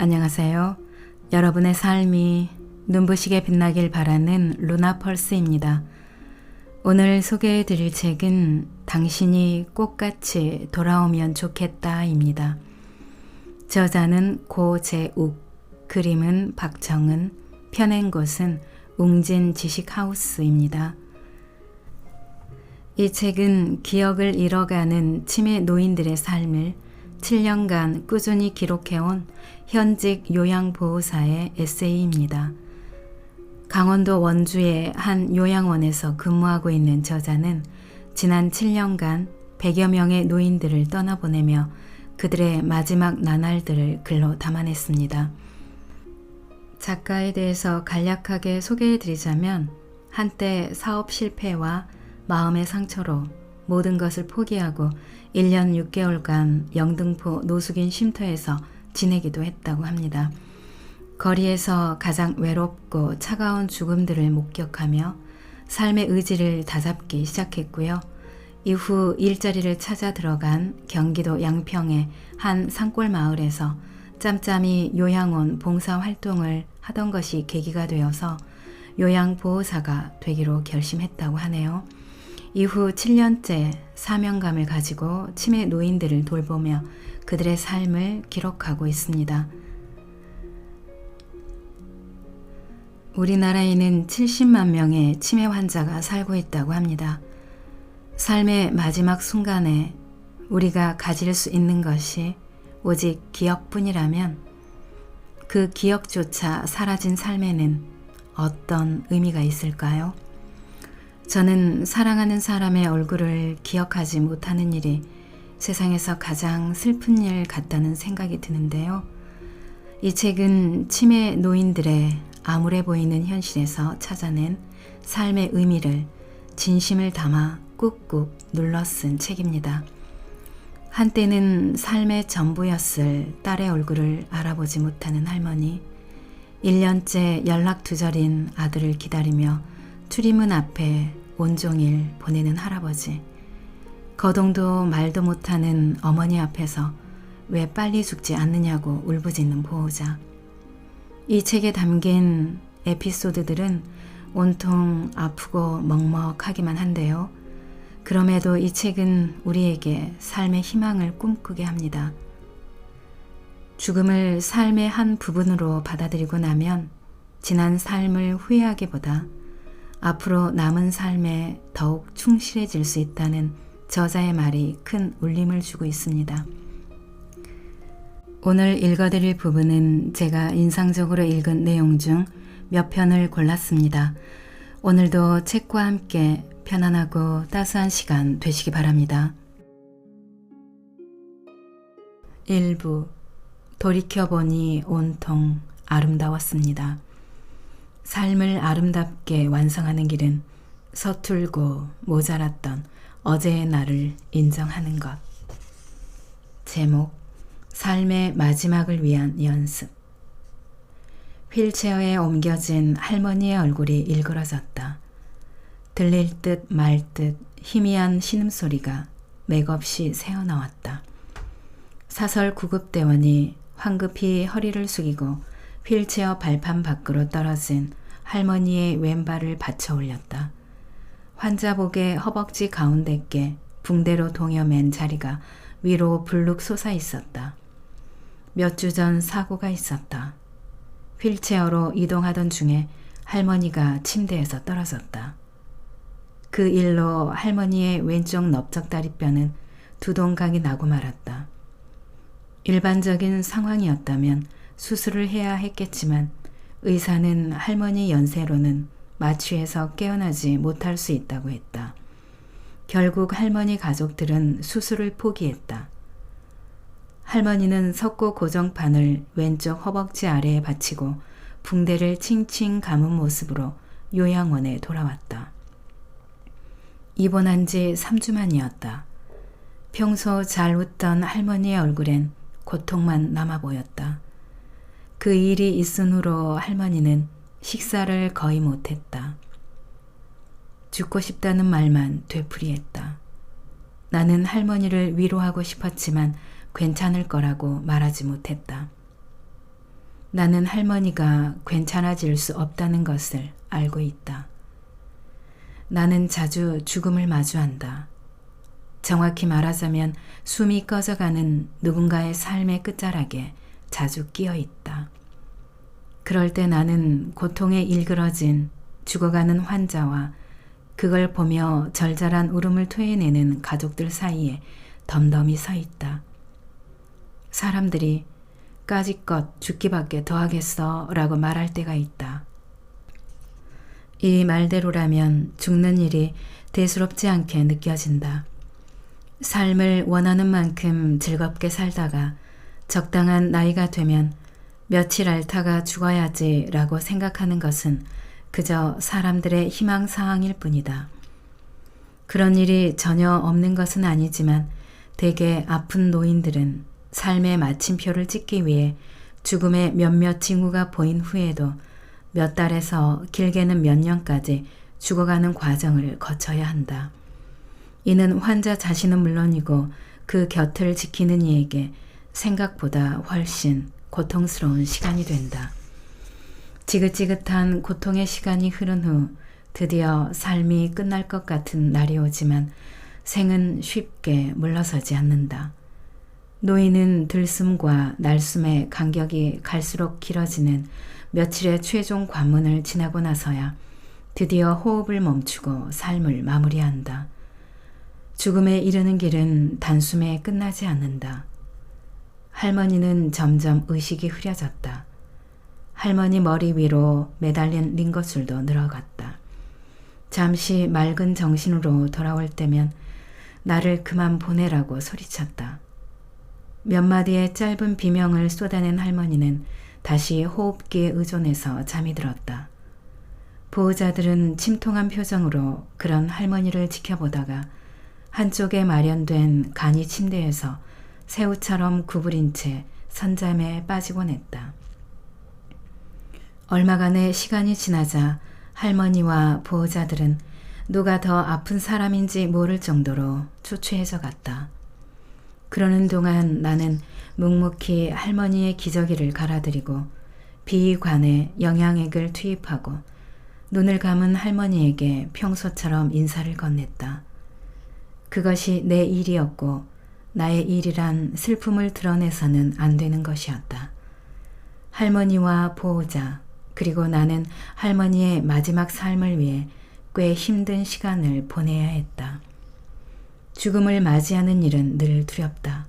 안녕하세요. 여러분의 삶이 눈부시게 빛나길 바라는 루나펄스입니다. 오늘 소개해 드릴 책은 당신이 꽃같이 돌아오면 좋겠다입니다. 저자는 고재욱, 그림은 박정은, 펴낸 곳은 웅진 지식하우스입니다. 이 책은 기억을 잃어가는 치매 노인들의 삶을 7년간 꾸준히 기록해온 현직 요양보호사의 에세이입니다. 강원도 원주의 한 요양원에서 근무하고 있는 저자는 지난 7년간 100여 명의 노인들을 떠나보내며 그들의 마지막 나날들을 글로 담아냈습니다. 작가에 대해서 간략하게 소개해드리자면 한때 사업 실패와 마음의 상처로 모든 것을 포기하고 1년 6개월간 영등포 노숙인 쉼터에서 지내기도 했다고 합니다. 거리에서 가장 외롭고 차가운 죽음들을 목격하며 삶의 의지를 다잡기 시작했고요. 이후 일자리를 찾아 들어간 경기도 양평의 한 산골 마을에서 짬짬이 요양원 봉사활동을 하던 것이 계기가 되어서 요양보호사가 되기로 결심했다고 하네요. 이후 7년째 사명감을 가지고 치매 노인들을 돌보며 그들의 삶을 기록하고 있습니다. 우리나라에는 70만 명의 치매 환자가 살고 있다고 합니다. 삶의 마지막 순간에 우리가 가질 수 있는 것이 오직 기억뿐이라면 그 기억조차 사라진 삶에는 어떤 의미가 있을까요? 저는 사랑하는 사람의 얼굴을 기억하지 못하는 일이 세상에서 가장 슬픈 일 같다는 생각이 드는데요. 이 책은 치매 노인들의 암울해 보이는 현실에서 찾아낸 삶의 의미를 진심을 담아 꾹꾹 눌러 쓴 책입니다. 한때는 삶의 전부였을 딸의 얼굴을 알아보지 못하는 할머니, 1년째 연락 두절인 아들을 기다리며 출입문 앞에 온종일 보내는 할아버지, 거동도 말도 못하는 어머니 앞에서 왜 빨리 죽지 않느냐고 울부짖는 보호자. 이 책에 담긴 에피소드들은 온통 아프고 먹먹하기만 한데요. 그럼에도 이 책은 우리에게 삶의 희망을 꿈꾸게 합니다. 죽음을 삶의 한 부분으로 받아들이고 나면 지난 삶을 후회하기보다 앞으로 남은 삶에 더욱 충실해질 수 있다는 저자의 말이 큰 울림을 주고 있습니다. 오늘 읽어드릴 부분은 제가 인상적으로 읽은 내용 중 몇 편을 골랐습니다. 오늘도 책과 함께 편안하고 따스한 시간 되시기 바랍니다. 1부 돌이켜보니 온통 아름다웠습니다. 삶을 아름답게 완성하는 길은 서툴고 모자랐던 어제의 나를 인정하는 것. 제목, 삶의 마지막을 위한 연습. 휠체어에 옮겨진 할머니의 얼굴이 일그러졌다. 들릴 듯 말 듯 희미한 신음소리가 맥없이 새어나왔다. 사설 구급대원이 황급히 허리를 숙이고 휠체어 발판 밖으로 떨어진 할머니의 왼발을 받쳐 올렸다. 환자복의 허벅지 가운데께 붕대로 동여맨 자리가 위로 불룩 솟아 있었다. 몇 주 전 사고가 있었다. 휠체어로 이동하던 중에 할머니가 침대에서 떨어졌다. 그 일로 할머니의 왼쪽 넓적다리뼈는 두동강이 나고 말았다. 일반적인 상황이었다면 수술을 해야 했겠지만 의사는 할머니 연세로는 마취해서 깨어나지 못할 수 있다고 했다. 결국 할머니 가족들은 수술을 포기했다. 할머니는 석고 고정판을 왼쪽 허벅지 아래에 받치고 붕대를 칭칭 감은 모습으로 요양원에 돌아왔다. 입원한 지 3주 만이었다. 평소 잘 웃던 할머니의 얼굴엔 고통만 남아 보였다. 그 일이 있은 후로 할머니는 식사를 거의 못했다. 죽고 싶다는 말만 되풀이했다. 나는 할머니를 위로하고 싶었지만 괜찮을 거라고 말하지 못했다. 나는 할머니가 괜찮아질 수 없다는 것을 알고 있다. 나는 자주 죽음을 마주한다. 정확히 말하자면 숨이 꺼져가는 누군가의 삶의 끝자락에 자주 끼어 있다. 그럴 때 나는 고통에 일그러진 죽어가는 환자와 그걸 보며 절절한 울음을 토해내는 가족들 사이에 덤덤히 서 있다. 사람들이 까짓것 죽기밖에 더하겠어 라고 말할 때가 있다. 이 말대로라면 죽는 일이 대수롭지 않게 느껴진다. 삶을 원하는 만큼 즐겁게 살다가 적당한 나이가 되면 며칠 앓다가 죽어야지 라고 생각하는 것은 그저 사람들의 희망사항일 뿐이다. 그런 일이 전혀 없는 것은 아니지만 대개 아픈 노인들은 삶의 마침표를 찍기 위해 죽음의 몇몇 징후가 보인 후에도 몇 달에서 길게는 몇 년까지 죽어가는 과정을 거쳐야 한다. 이는 환자 자신은 물론이고 그 곁을 지키는 이에게 생각보다 훨씬 고통스러운 시간이 된다. 지긋지긋한 고통의 시간이 흐른 후 드디어 삶이 끝날 것 같은 날이 오지만 생은 쉽게 물러서지 않는다. 노인은 들숨과 날숨의 간격이 갈수록 길어지는 며칠의 최종 관문을 지나고 나서야 드디어 호흡을 멈추고 삶을 마무리한다. 죽음에 이르는 길은 단숨에 끝나지 않는다. 할머니는 점점 의식이 흐려졌다. 할머니 머리 위로 매달린 링거줄도 늘어갔다. 잠시 맑은 정신으로 돌아올 때면 나를 그만 보내라고 소리쳤다. 몇 마디의 짧은 비명을 쏟아낸 할머니는 다시 호흡기에 의존해서 잠이 들었다. 보호자들은 침통한 표정으로 그런 할머니를 지켜보다가 한쪽에 마련된 간이 침대에서 새우처럼 구부린 채 선잠에 빠지곤 했다. 얼마간의 시간이 지나자 할머니와 보호자들은 누가 더 아픈 사람인지 모를 정도로 초췌해져 갔다. 그러는 동안 나는 묵묵히 할머니의 기저귀를 갈아드리고 비관에 영양액을 투입하고 눈을 감은 할머니에게 평소처럼 인사를 건넸다. 그것이 내 일이었고 나의 일이란 슬픔을 드러내서는 안 되는 것이었다. 할머니와 보호자 그리고 나는 할머니의 마지막 삶을 위해 꽤 힘든 시간을 보내야 했다. 죽음을 맞이하는 일은 늘 두렵다.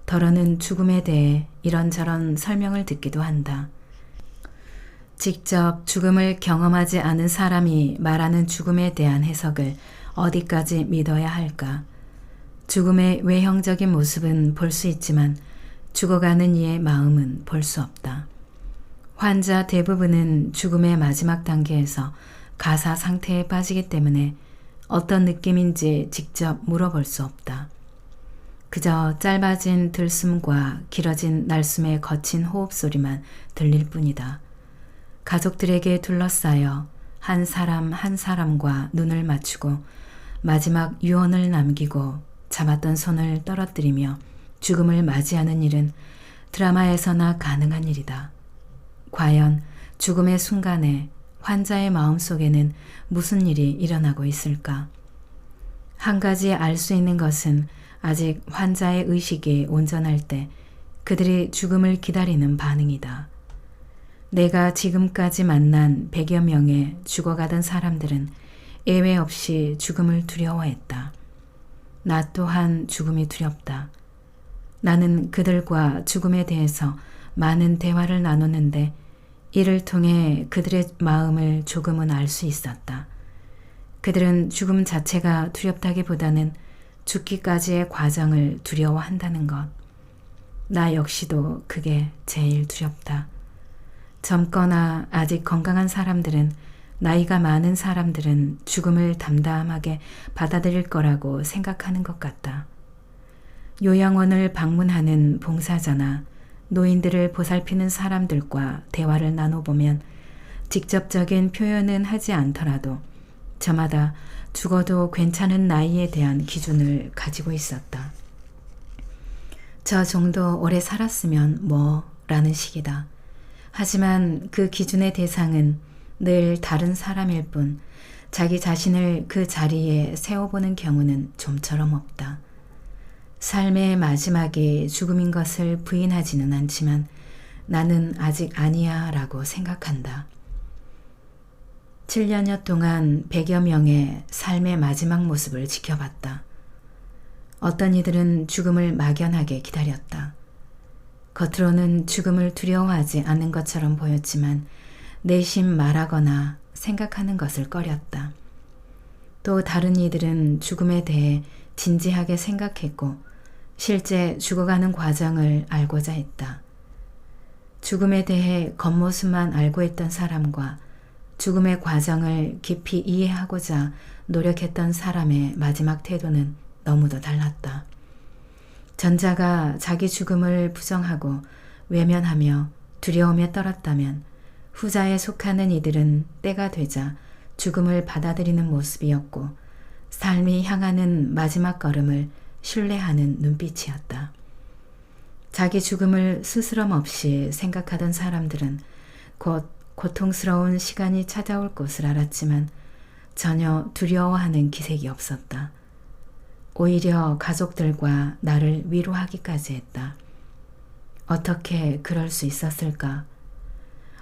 더러는 죽음에 대해 이런저런 설명을 듣기도 한다. 직접 죽음을 경험하지 않은 사람이 말하는 죽음에 대한 해석을 어디까지 믿어야 할까? 죽음의 외형적인 모습은 볼 수 있지만 죽어가는 이의 마음은 볼 수 없다. 환자 대부분은 죽음의 마지막 단계에서 가사 상태에 빠지기 때문에 어떤 느낌인지 직접 물어볼 수 없다. 그저 짧아진 들숨과 길어진 날숨의 거친 호흡 소리만 들릴 뿐이다. 가족들에게 둘러싸여 한 사람 한 사람과 눈을 맞추고 마지막 유언을 남기고 잡았던 손을 떨어뜨리며 죽음을 맞이하는 일은 드라마에서나 가능한 일이다. 과연 죽음의 순간에 환자의 마음속에는 무슨 일이 일어나고 있을까? 한 가지 알 수 있는 것은 아직 환자의 의식이 온전할 때 그들이 죽음을 기다리는 반응이다. 내가 지금까지 만난 100여 명의 죽어가던 사람들은 예외 없이 죽음을 두려워했다. 나 또한 죽음이 두렵다. 나는 그들과 죽음에 대해서 많은 대화를 나눴는데 이를 통해 그들의 마음을 조금은 알 수 있었다. 그들은 죽음 자체가 두렵다기보다는 죽기까지의 과정을 두려워한다는 것. 나 역시도 그게 제일 두렵다. 젊거나 아직 건강한 사람들은 나이가 많은 사람들은 죽음을 담담하게 받아들일 거라고 생각하는 것 같다. 요양원을 방문하는 봉사자나 노인들을 보살피는 사람들과 대화를 나눠보면 직접적인 표현은 하지 않더라도 저마다 죽어도 괜찮은 나이에 대한 기준을 가지고 있었다. 저 정도 오래 살았으면 뭐 라는 식이다. 하지만 그 기준의 대상은 늘 다른 사람일 뿐 자기 자신을 그 자리에 세워보는 경우는 좀처럼 없다. 삶의 마지막이 죽음인 것을 부인하지는 않지만 나는 아직 아니야 라고 생각한다. 7년여 동안 100여 명의 삶의 마지막 모습을 지켜봤다. 어떤 이들은 죽음을 막연하게 기다렸다. 겉으로는 죽음을 두려워하지 않는 것처럼 보였지만 내심 말하거나 생각하는 것을 꺼렸다. 또 다른 이들은 죽음에 대해 진지하게 생각했고 실제 죽어가는 과정을 알고자 했다. 죽음에 대해 겉모습만 알고 있던 사람과 죽음의 과정을 깊이 이해하고자 노력했던 사람의 마지막 태도는 너무도 달랐다. 전자가 자기 죽음을 부정하고 외면하며 두려움에 떨었다면 후자에 속하는 이들은 때가 되자 죽음을 받아들이는 모습이었고 삶이 향하는 마지막 걸음을 신뢰하는 눈빛이었다. 자기 죽음을 스스럼 없이 생각하던 사람들은 곧 고통스러운 시간이 찾아올 것을 알았지만 전혀 두려워하는 기색이 없었다. 오히려 가족들과 나를 위로하기까지 했다. 어떻게 그럴 수 있었을까?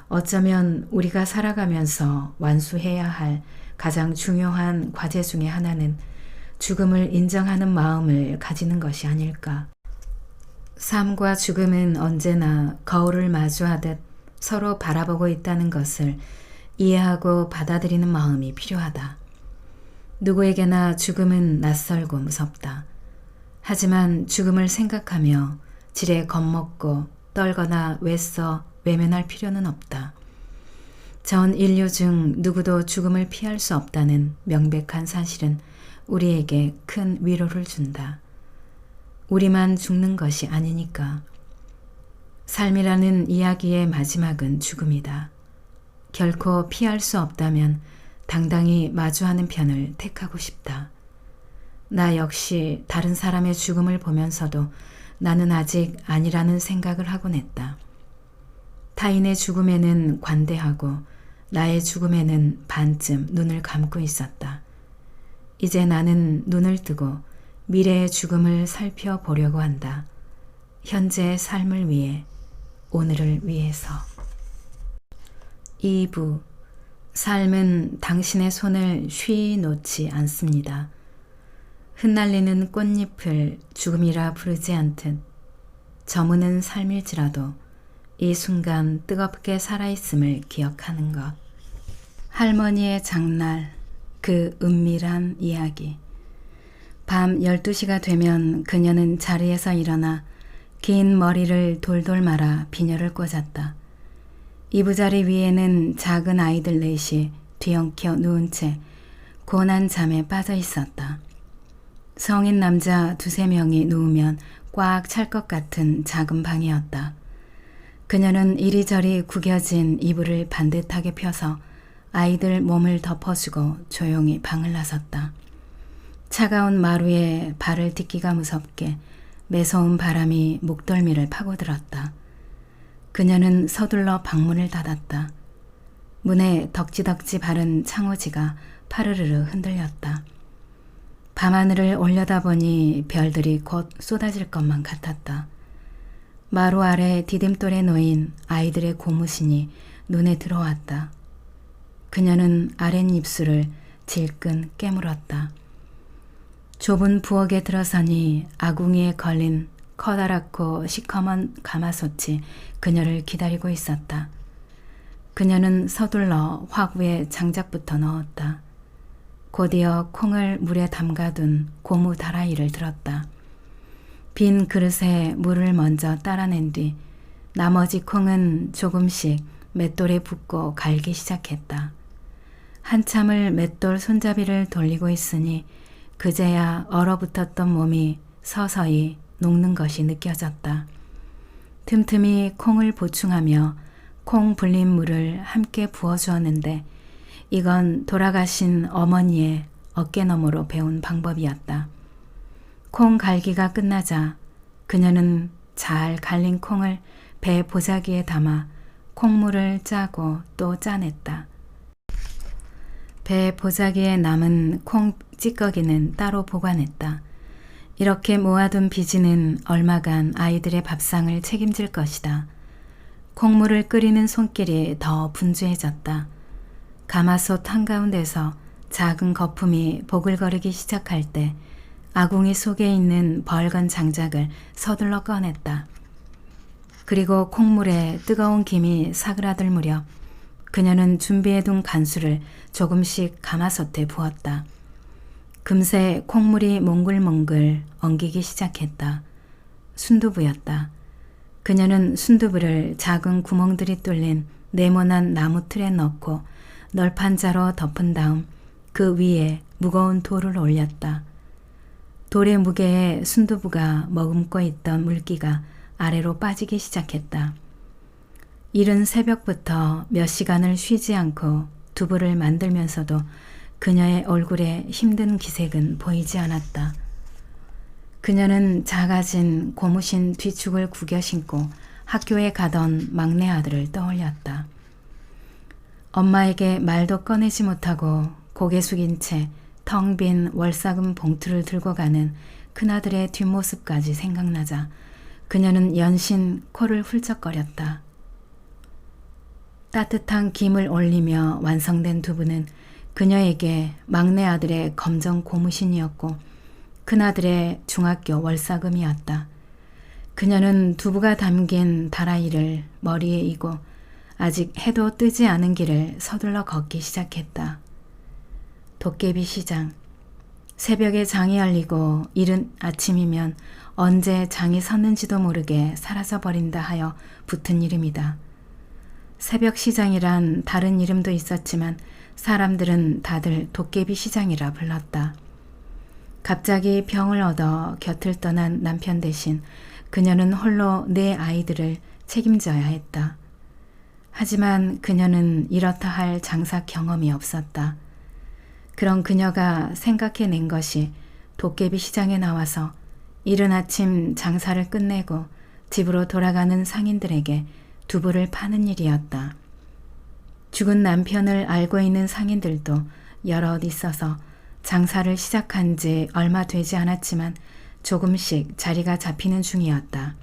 어쩌면 우리가 살아가면서 완수해야 할 가장 중요한 과제 중에 하나는 죽음을 인정하는 마음을 가지는 것이 아닐까. 삶과 죽음은 언제나 거울을 마주하듯 서로 바라보고 있다는 것을 이해하고 받아들이는 마음이 필요하다. 누구에게나 죽음은 낯설고 무섭다. 하지만 죽음을 생각하며 지레 겁먹고 떨거나 외써 외면할 필요는 없다. 전 인류 중 누구도 죽음을 피할 수 없다는 명백한 사실은 우리에게 큰 위로를 준다. 우리만 죽는 것이 아니니까. 삶이라는 이야기의 마지막은 죽음이다. 결코 피할 수 없다면 당당히 마주하는 편을 택하고 싶다. 나 역시 다른 사람의 죽음을 보면서도 나는 아직 아니라는 생각을 하곤 했다. 타인의 죽음에는 관대하고 나의 죽음에는 반쯤 눈을 감고 있었다. 이제 나는 눈을 뜨고 미래의 죽음을 살펴보려고 한다. 현재의 삶을 위해, 오늘을 위해서. 2부. 삶은 당신의 손을 쉬이 놓지 않습니다. 흩날리는 꽃잎을 죽음이라 부르지 않듯 저무는 삶일지라도 이 순간 뜨겁게 살아있음을 기억하는 것. 할머니의 장날, 그 은밀한 이야기. 밤 12시가 되면 그녀는 자리에서 일어나 긴 머리를 돌돌 말아 비녀를 꽂았다. 이부자리 위에는 작은 아이들 넷이 뒤엉켜 누운 채 고난 잠에 빠져 있었다. 성인 남자 2~3명이 누우면 꽉 찰 것 같은 작은 방이었다. 그녀는 이리저리 구겨진 이불을 반듯하게 펴서 아이들 몸을 덮어주고 조용히 방을 나섰다. 차가운 마루에 발을 딛기가 무섭게 매서운 바람이 목덜미를 파고들었다. 그녀는 서둘러 방문을 닫았다. 문에 덕지덕지 바른 창호지가 파르르르 흔들렸다. 밤하늘을 올려다보니 별들이 곧 쏟아질 것만 같았다. 마루 아래 디딤돌에 놓인 아이들의 고무신이 눈에 들어왔다. 그녀는 아랫입술을 질끈 깨물었다. 좁은 부엌에 들어서니 아궁이에 걸린 커다랗고 시커먼 가마솥이 그녀를 기다리고 있었다. 그녀는 서둘러 화구에 장작부터 넣었다. 곧이어 콩을 물에 담가둔 고무 다라이를 들었다. 빈 그릇에 물을 먼저 따라낸 뒤 나머지 콩은 조금씩 맷돌에 붓고 갈기 시작했다. 한참을 맷돌 손잡이를 돌리고 있으니 그제야 얼어붙었던 몸이 서서히 녹는 것이 느껴졌다. 틈틈이 콩을 보충하며 콩 불린 물을 함께 부어주었는데 이건 돌아가신 어머니의 어깨너머로 배운 방법이었다. 콩 갈기가 끝나자 그녀는 잘 갈린 콩을 배 보자기에 담아 콩물을 짜고 또 짜냈다. 배 보자기에 남은 콩 찌꺼기는 따로 보관했다. 이렇게 모아둔 비지는 얼마간 아이들의 밥상을 책임질 것이다. 콩물을 끓이는 손길이 더 분주해졌다. 가마솥 한가운데서 작은 거품이 보글거리기 시작할 때 아궁이 속에 있는 벌건 장작을 서둘러 꺼냈다. 그리고 콩물에 뜨거운 김이 사그라들 무렵 그녀는 준비해둔 간수를 조금씩 가마솥에 부었다. 금세 콩물이 몽글몽글 엉기기 시작했다. 순두부였다. 그녀는 순두부를 작은 구멍들이 뚫린 네모난 나무 틀에 넣고 널판자로 덮은 다음 그 위에 무거운 돌을 올렸다. 돌의 무게에 순두부가 머금고 있던 물기가 아래로 빠지기 시작했다. 이른 새벽부터 몇 시간을 쉬지 않고 두부를 만들면서도 그녀의 얼굴에 힘든 기색은 보이지 않았다. 그녀는 작아진 고무신 뒤축을 구겨 신고 학교에 가던 막내 아들을 떠올렸다. 엄마에게 말도 꺼내지 못하고 고개 숙인 채 텅 빈 월사금 봉투를 들고 가는 큰아들의 뒷모습까지 생각나자 그녀는 연신 코를 훌쩍거렸다. 따뜻한 김을 올리며 완성된 두부는 그녀에게 막내 아들의 검정 고무신이었고 큰아들의 중학교 월사금이었다. 그녀는 두부가 담긴 다라이를 머리에 이고 아직 해도 뜨지 않은 길을 서둘러 걷기 시작했다. 도깨비 시장. 새벽에 장이 열리고 이른 아침이면 언제 장이 섰는지도 모르게 사라져버린다 하여 붙은 이름이다. 새벽 시장이란 다른 이름도 있었지만 사람들은 다들 도깨비 시장이라 불렀다. 갑자기 병을 얻어 곁을 떠난 남편 대신 그녀는 홀로 네 아이들을 책임져야 했다. 하지만 그녀는 이렇다 할 장사 경험이 없었다. 그런 그녀가 생각해낸 것이 도깨비 시장에 나와서 이른 아침 장사를 끝내고 집으로 돌아가는 상인들에게 두부를 파는 일이었다. 죽은 남편을 알고 있는 상인들도 여럿 있어서 장사를 시작한 지 얼마 되지 않았지만 조금씩 자리가 잡히는 중이었다.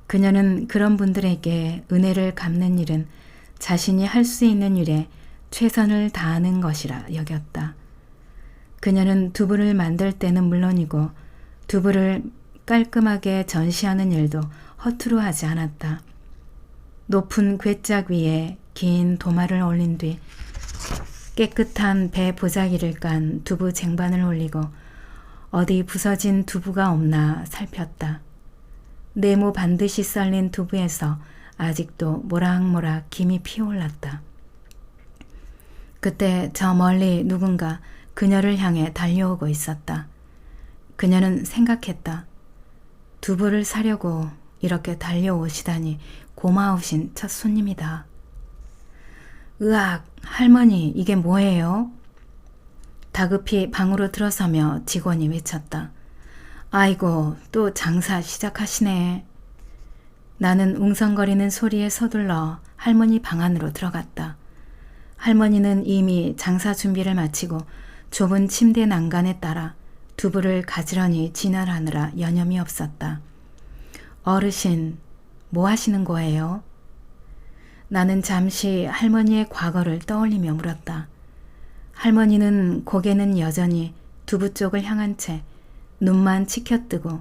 그녀는 그런 분들에게 은혜를 갚는 일은 자신이 할 수 있는 일에 최선을 다하는 것이라 여겼다. 그녀는 두부를 만들 때는 물론이고 두부를 깔끔하게 전시하는 일도 허투루 하지 않았다. 높은 궤짝 위에 긴 도마를 올린 뒤 깨끗한 배 보자기를 깐 두부 쟁반을 올리고 어디 부서진 두부가 없나 살폈다. 네모 반드시 썰린 두부에서 아직도 모락모락 김이 피어올랐다. 그때 저 멀리 누군가 그녀를 향해 달려오고 있었다. 그녀는 생각했다. 두부를 사려고 이렇게 달려오시다니 고마우신 첫 손님이다. 으악, 할머니, 이게 뭐예요? 다급히 방으로 들어서며 직원이 외쳤다. 아이고, 또 장사 시작하시네. 나는 웅성거리는 소리에 서둘러 할머니 방 안으로 들어갔다. 할머니는 이미 장사 준비를 마치고 좁은 침대 난간에 따라 두부를 가지런히 진열하느라 여념이 없었다. 어르신, 뭐 하시는 거예요? 나는 잠시 할머니의 과거를 떠올리며 물었다. 할머니는 고개는 여전히 두부 쪽을 향한 채 눈만 치켜뜨고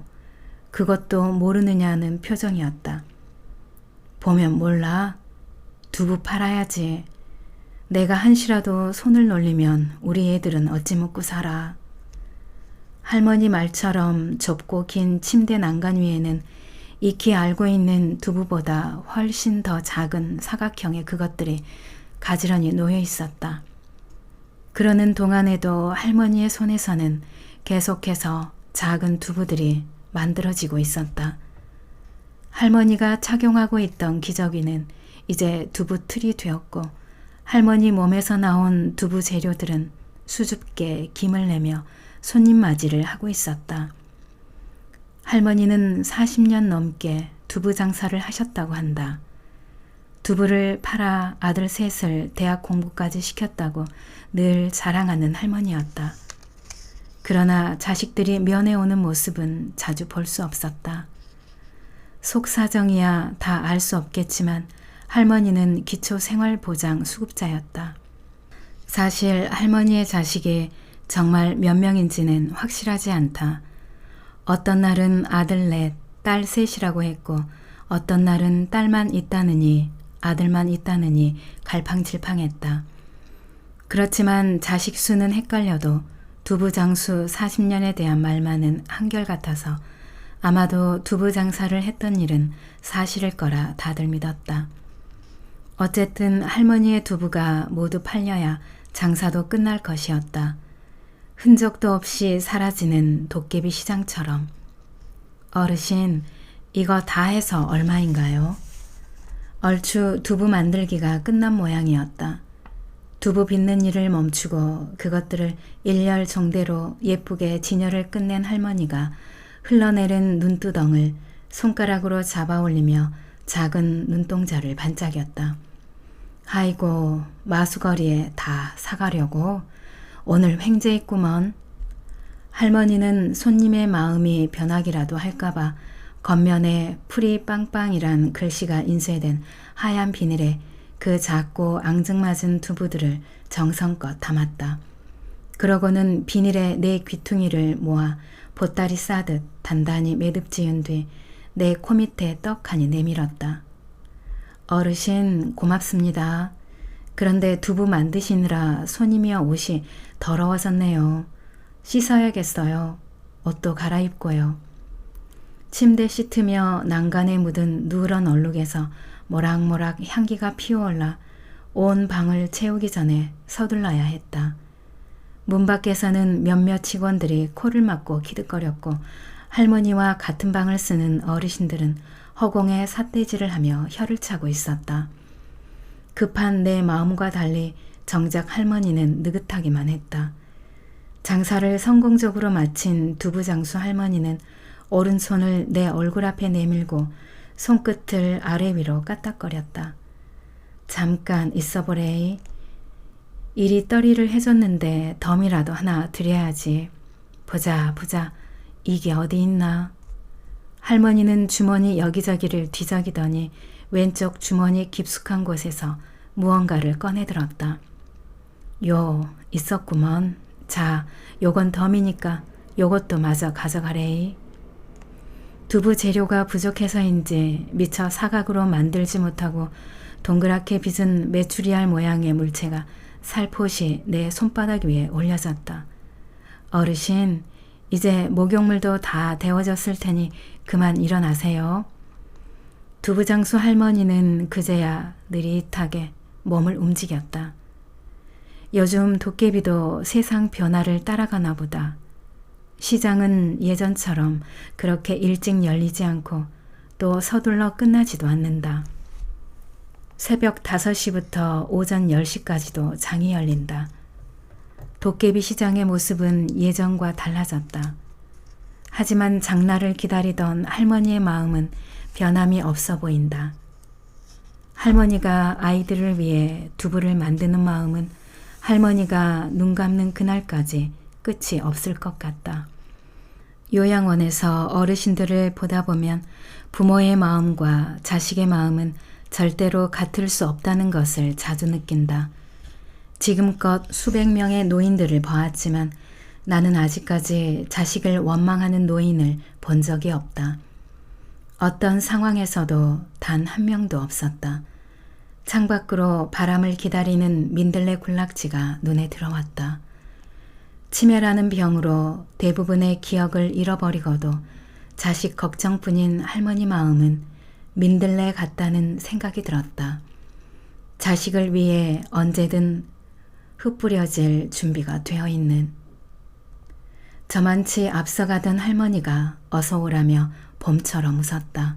그것도 모르느냐는 표정이었다. 보면 몰라? 두부 팔아야지. 내가 한시라도 손을 놀리면 우리 애들은 어찌 먹고 살아. 할머니 말처럼 좁고 긴 침대 난간 위에는 익히 알고 있는 두부보다 훨씬 더 작은 사각형의 그것들이 가지런히 놓여 있었다. 그러는 동안에도 할머니의 손에서는 계속해서 작은 두부들이 만들어지고 있었다. 할머니가 착용하고 있던 기저귀는 이제 두부 틀이 되었고 할머니 몸에서 나온 두부 재료들은 수줍게 김을 내며 손님 맞이를 하고 있었다. 할머니는 40년 넘게 두부 장사를 하셨다고 한다. 두부를 팔아 아들 셋을 대학 공부까지 시켰다고 늘 자랑하는 할머니였다. 그러나 자식들이 면회오는 모습은 자주 볼 수 없었다. 속사정이야 다 알 수 없겠지만 할머니는 기초생활보장 수급자였다. 사실 할머니의 자식이 정말 몇 명인지는 확실하지 않다. 어떤 날은 아들 넷, 딸 셋이라고 했고 어떤 날은 딸만 있다느니 아들만 있다느니 갈팡질팡했다. 그렇지만 자식 수는 헷갈려도 두부 장수 40년에 대한 말만은 한결같아서 아마도 두부 장사를 했던 일은 사실일 거라 다들 믿었다. 어쨌든 할머니의 두부가 모두 팔려야 장사도 끝날 것이었다. 흔적도 없이 사라지는 도깨비 시장처럼. 어르신, 이거 다 해서 얼마인가요? 얼추 두부 만들기가 끝난 모양이었다. 두부 빚는 일을 멈추고 그것들을 일렬 정대로 예쁘게 진열을 끝낸 할머니가 흘러내린 눈두덩을 손가락으로 잡아 올리며 작은 눈동자를 반짝였다. 아이고, 마수거리에 다 사가려고? 오늘 횡재 있구먼. 할머니는 손님의 마음이 변하기라도 할까봐 겉면에 풀이 빵빵이란 글씨가 인쇄된 하얀 비닐에 그 작고 앙증맞은 두부들을 정성껏 담았다. 그러고는 비닐에 내 귀퉁이를 모아 보따리 싸듯 단단히 매듭 지은 뒤 내 코 밑에 떡하니 내밀었다. 어르신 고맙습니다. 그런데 두부 만드시느라 손이며 옷이 더러워졌네요. 씻어야겠어요. 옷도 갈아입고요. 침대 시트며 난간에 묻은 누런 얼룩에서 모락모락 향기가 피어올라 온 방을 채우기 전에 서둘러야 했다. 문 밖에서는 몇몇 직원들이 코를 막고 기득거렸고 할머니와 같은 방을 쓰는 어르신들은 허공에 삿대질을 하며 혀를 차고 있었다. 급한 내 마음과 달리 정작 할머니는 느긋하기만 했다. 장사를 성공적으로 마친 두부장수 할머니는 오른손을 내 얼굴 앞에 내밀고 손끝을 아래 위로 까딱거렸다. 잠깐 있어보래이. 이리 떨이를 해줬는데 덤이라도 하나 드려야지. 보자 보자. 이게 어디 있나. 할머니는 주머니 여기저기를 뒤적이더니 왼쪽 주머니 깊숙한 곳에서 무언가를 꺼내들었다. 요 있었구먼. 자, 요건 덤이니까 요것도 마저 가져가래이. 두부 재료가 부족해서인지 미처 사각으로 만들지 못하고 동그랗게 빚은 메추리알 모양의 물체가 살포시 내 손바닥 위에 올려졌다. 어르신, 이제 목욕물도 다 데워졌을 테니 그만 일어나세요. 두부장수 할머니는 그제야 느릿하게 몸을 움직였다. 요즘 도깨비도 세상 변화를 따라가나 보다. 시장은 예전처럼 그렇게 일찍 열리지 않고 또 서둘러 끝나지도 않는다. 새벽 5시부터 오전 10시까지도 장이 열린다. 도깨비 시장의 모습은 예전과 달라졌다. 하지만 장날을 기다리던 할머니의 마음은 변함이 없어 보인다. 할머니가 아이들을 위해 두부를 만드는 마음은 할머니가 눈 감는 그날까지 끝이 없을 것 같다. 요양원에서 어르신들을 보다 보면 부모의 마음과 자식의 마음은 절대로 같을 수 없다는 것을 자주 느낀다. 지금껏 수백 명의 노인들을 보았지만 나는 아직까지 자식을 원망하는 노인을 본 적이 없다. 어떤 상황에서도 단 한 명도 없었다. 창밖으로 바람을 기다리는 민들레 군락지가 눈에 들어왔다. 치매라는 병으로 대부분의 기억을 잃어버리고도 자식 걱정뿐인 할머니 마음은 민들레 같다는 생각이 들었다. 자식을 위해 언제든 흩뿌려질 준비가 되어 있는. 저만치 앞서가던 할머니가 어서 오라며 봄처럼 웃었다.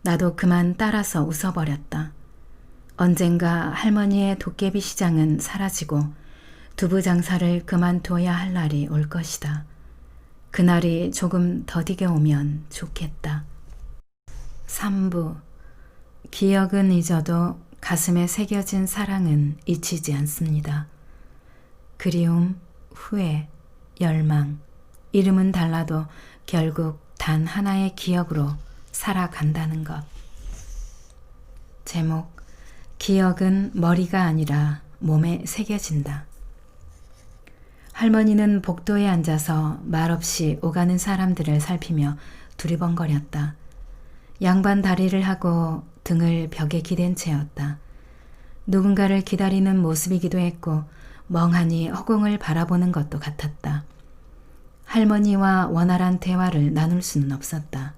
나도 그만 따라서 웃어버렸다. 언젠가 할머니의 도깨비 시장은 사라지고 두부 장사를 그만둬야 할 날이 올 것이다. 그날이 조금 더디게 오면 좋겠다. 3부 기억은 잊어도 가슴에 새겨진 사랑은 잊히지 않습니다. 그리움, 후회, 열망, 이름은 달라도 결국 단 하나의 기억으로 살아간다는 것. 제목, 기억은 머리가 아니라 몸에 새겨진다. 할머니는 복도에 앉아서 말없이 오가는 사람들을 살피며 두리번거렸다. 양반 다리를 하고 등을 벽에 기댄 채였다. 누군가를 기다리는 모습이기도 했고 멍하니 허공을 바라보는 것도 같았다. 할머니와 원활한 대화를 나눌 수는 없었다.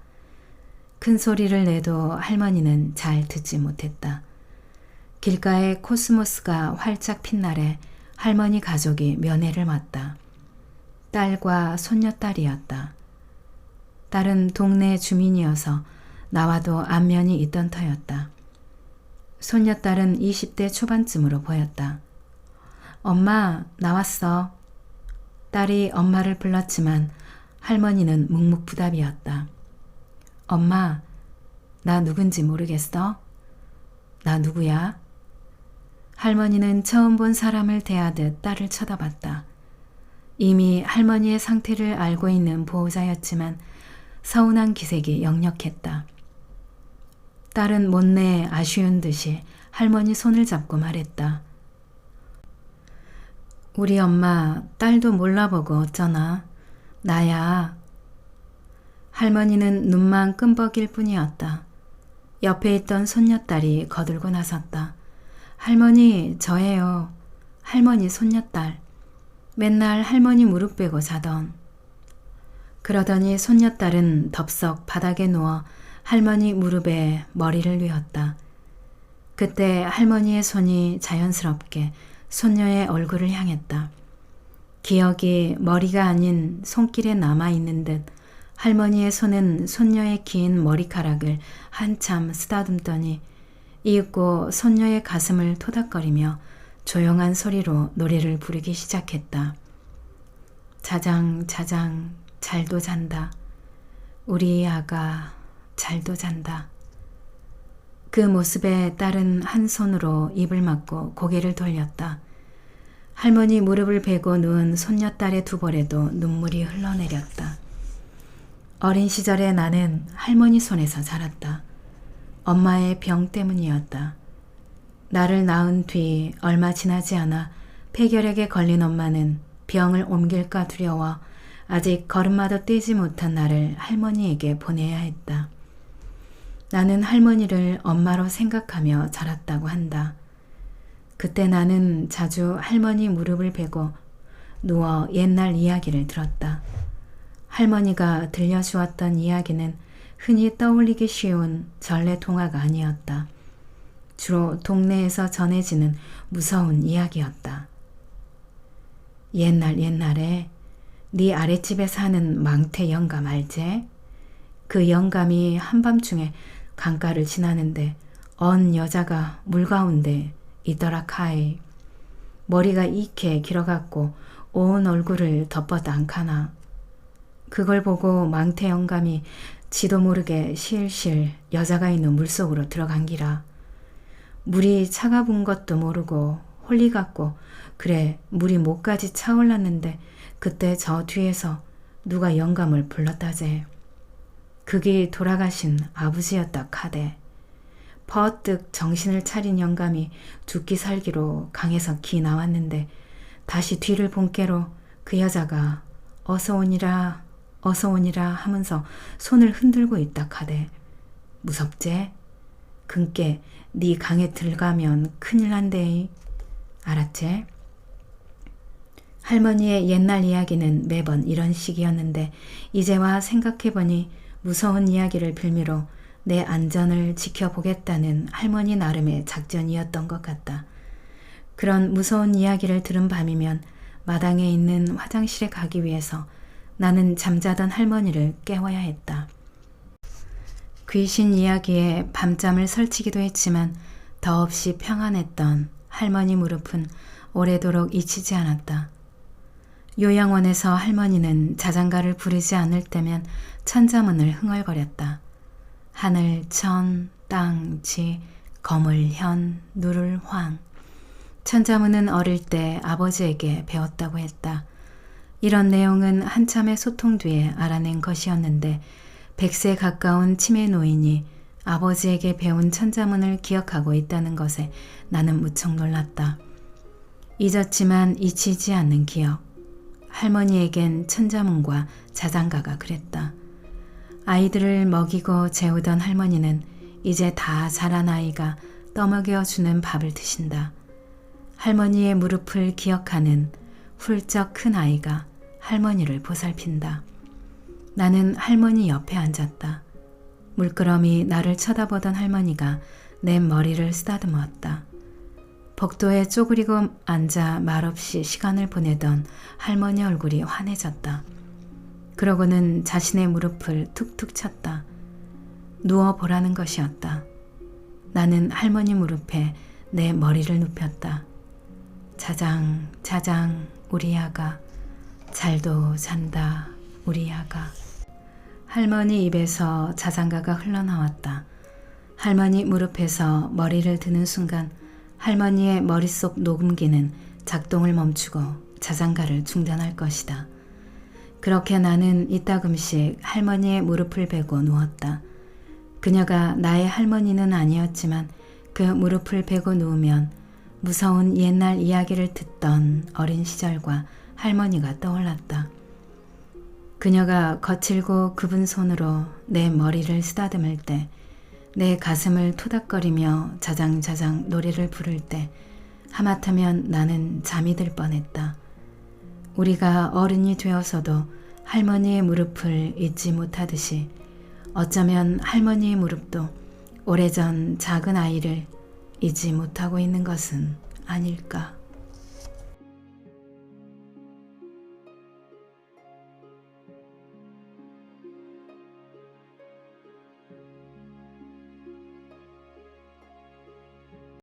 큰 소리를 내도 할머니는 잘 듣지 못했다. 길가에 코스모스가 활짝 핀 날에 할머니 가족이 면회를 왔다. 딸과 손녀딸이었다. 딸은 동네 주민이어서 나와도 안면이 있던 터였다. 손녀딸은 20대 초반쯤으로 보였다. 엄마, 나왔어. 딸이 엄마를 불렀지만 할머니는 묵묵부답이었다. 엄마, 나 누군지 모르겠어? 나 누구야? 할머니는 처음 본 사람을 대하듯 딸을 쳐다봤다. 이미 할머니의 상태를 알고 있는 보호자였지만 서운한 기색이 역력했다. 딸은 못내 아쉬운 듯이 할머니 손을 잡고 말했다. 우리 엄마 딸도 몰라보고 어쩌나. 나야. 할머니는 눈만 끔벅일 뿐이었다. 옆에 있던 손녀딸이 거들고 나섰다. 할머니, 저예요. 할머니 손녀딸. 맨날 할머니 무릎 베고 자던. 그러더니 손녀딸은 덥석 바닥에 누워 할머니 무릎에 머리를 뉘었다. 그때 할머니의 손이 자연스럽게 손녀의 얼굴을 향했다. 기억이 머리가 아닌 손길에 남아있는 듯 할머니의 손은 손녀의 긴 머리카락을 한참 쓰다듬더니 이윽고 손녀의 가슴을 토닥거리며 조용한 소리로 노래를 부르기 시작했다. 자장 자장 잘도 잔다. 우리 아가 잘도 잔다. 그 모습에 딸은 한 손으로 입을 막고 고개를 돌렸다. 할머니 무릎을 베고 누운 손녀딸의 두 볼에도 눈물이 흘러내렸다. 어린 시절에 나는 할머니 손에서 자랐다. 엄마의 병 때문이었다. 나를 낳은 뒤 얼마 지나지 않아 폐결핵에 걸린 엄마는 병을 옮길까 두려워 아직 걸음마도 떼지 못한 나를 할머니에게 보내야 했다. 나는 할머니를 엄마로 생각하며 자랐다고 한다. 그때 나는 자주 할머니 무릎을 베고 누워 옛날 이야기를 들었다. 할머니가 들려주었던 이야기는 흔히 떠올리기 쉬운 전래 동화가 아니었다. 주로 동네에서 전해지는 무서운 이야기였다. 옛날에 네 아랫집에 사는 망태 영감 알제? 그 영감이 한밤중에 강가를 지나는데 언 여자가 물 가운데 있더라 카이. 머리가 이케 길어갖고 온 얼굴을 덮어도 안 카나. 그걸 보고 망태 영감이 지도 모르게 실실 여자가 있는 물속으로 들어간 기라. 물이 차가운 것도 모르고 홀리 같고 그래 물이 목까지 차올랐는데 그때 저 뒤에서 누가 영감을 불렀다제. 그게 돌아가신 아버지였다 카대. 퍼뜩 정신을 차린 영감이 죽기 살기로 강에서 기 나왔는데 다시 뒤를 본 깨로 그 여자가 어서 오니라 하면서 손을 흔들고 있다 카대. 무섭제? 근께 네 강에 들어가면 큰일 난대. 알았제? 할머니의 옛날 이야기는 매번 이런 식이었는데 이제와 생각해보니 무서운 이야기를 빌미로 내 안전을 지켜보겠다는 할머니 나름의 작전이었던 것 같다. 그런 무서운 이야기를 들은 밤이면 마당에 있는 화장실에 가기 위해서 나는 잠자던 할머니를 깨워야 했다. 귀신 이야기에 밤잠을 설치기도 했지만 더없이 평안했던 할머니 무릎은 오래도록 잊히지 않았다. 요양원에서 할머니는 자장가를 부르지 않을 때면 천자문을 흥얼거렸다. 하늘 천 땅, 지, 거물, 현, 누를, 황. 천자문은 어릴 때 아버지에게 배웠다고 했다. 이런 내용은 한참의 소통 뒤에 알아낸 것이었는데 100세 가까운 치매 노인이 아버지에게 배운 천자문을 기억하고 있다는 것에 나는 무척 놀랐다. 잊었지만 잊히지 않는 기억. 할머니에겐 천자문과 자장가가 그랬다. 아이들을 먹이고 재우던 할머니는 이제 다 자란 아이가 떠먹여주는 밥을 드신다. 할머니의 무릎을 기억하는 훌쩍 큰 아이가 할머니를 보살핀다. 나는 할머니 옆에 앉았다. 물끄러미 나를 쳐다보던 할머니가 내 머리를 쓰다듬었다. 복도에 쪼그리고 앉아 말없이 시간을 보내던 할머니 얼굴이 환해졌다. 그러고는 자신의 무릎을 툭툭 쳤다. 누워보라는 것이었다. 나는 할머니 무릎에 내 머리를 눕혔다. 자장, 자장, 우리 아가. 잘도 잔다, 우리 아가. 할머니 입에서 자장가가 흘러나왔다. 할머니 무릎에서 머리를 드는 순간 할머니의 머릿속 녹음기는 작동을 멈추고 자장가를 중단할 것이다. 그렇게 나는 이따금씩 할머니의 무릎을 베고 누웠다. 그녀가 나의 할머니는 아니었지만 그 무릎을 베고 누우면 무서운 옛날 이야기를 듣던 어린 시절과 할머니가 떠올랐다. 그녀가 거칠고 굽은 손으로 내 머리를 쓰다듬을 때, 내 가슴을 토닥거리며 자장자장 노래를 부를 때 하마터면 나는 잠이 들 뻔했다. 우리가 어른이 되어서도 할머니의 무릎을 잊지 못하듯이 어쩌면 할머니의 무릎도 오래전 작은 아이를 잊지 못하고 있는 것은 아닐까.